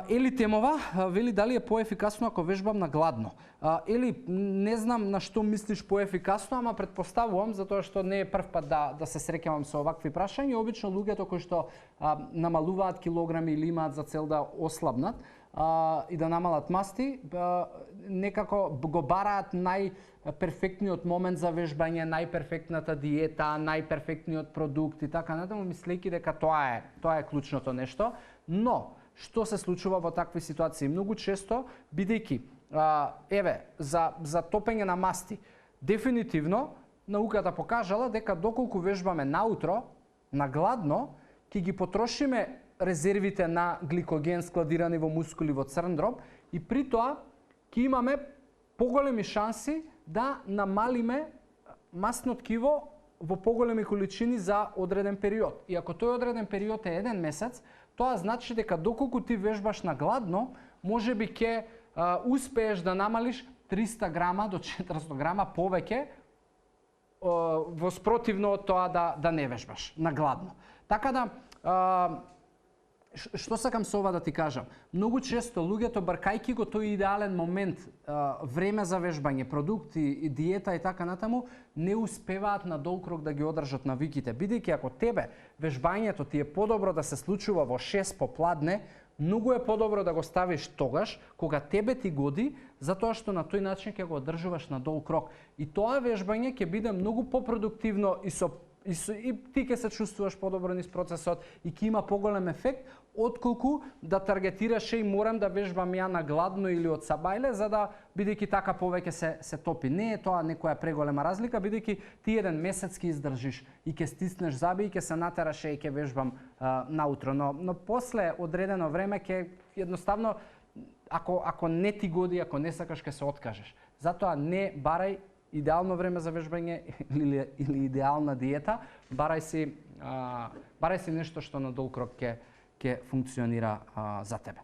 Ели Темова вели дали е поефикасно ако вежбам на гладно. Ели не знам на што мислиш поефикасно, ама претпоставувам затоа што не е прв пат да се среќавам со овакви прашања. Обично луѓето кои што намалуваат килограми или имаат за цел да ослабнат и да намалат масти, некако го бараат најперфектниот момент за вежбање, најперфектната диета, најперфектниот продукт и така натаму, мислејќи дека тоа е клучното нешто. Но што се случува во такви ситуации? Многу често, бидејќи за топење на масти, дефинитивно науката покажала дека доколку вежбаме наутро, на гладно, ќе ги потрошиме резервите на гликоген складирани во мускули во црн дроб и при тоа ќе имаме поголеми шанси да намалиме мастно ткиво во поголеми количини за одреден период. И ако тој одреден период е 1 месец, тоа значи дека доколку ти вежбаш на гладно, можеби ќе успееш да намалиш 300 грама до 400 грама повеќе во спротивно од тоа да не вежбаш на гладно. Така да што сакам со ова да ти кажам? Многу често луѓето бркајќи го тој идеален момент, време за вежбање, продукти, диета и така натаму, не успеваат на долг рок да ги одржат навиките. Бидејќи ако тебе вежбањето ти е подобро да се случува во 6 попладне, многу е подобро да го ставиш тогаш кога тебе ти годи, затоа што на тој начин ќе го одржуваш на долг рок. И тоа вежбање ќе биде многу попродуктивно и ти ќе се чувствуваш подобро низ процесот и ќе има поголем ефект, отколку да таргетираш и морам да вежбам ја на гладно или од сабајле, за да бидејќи така повеќе се топи. Не е тоа некоја преголема разлика, бидејќи ти 1 месец ќе издржиш и ќе стиснеш заби и ќе се натераш и ќе вежбам наутро. Но после одредено време ќе едноставно, ако не ти годи, ако не сакаш, ќе се откажеш. Затоа не барај идеално време за вежбање или идеална диета, барај си нешто што на долг рок ќе функционира за тебе.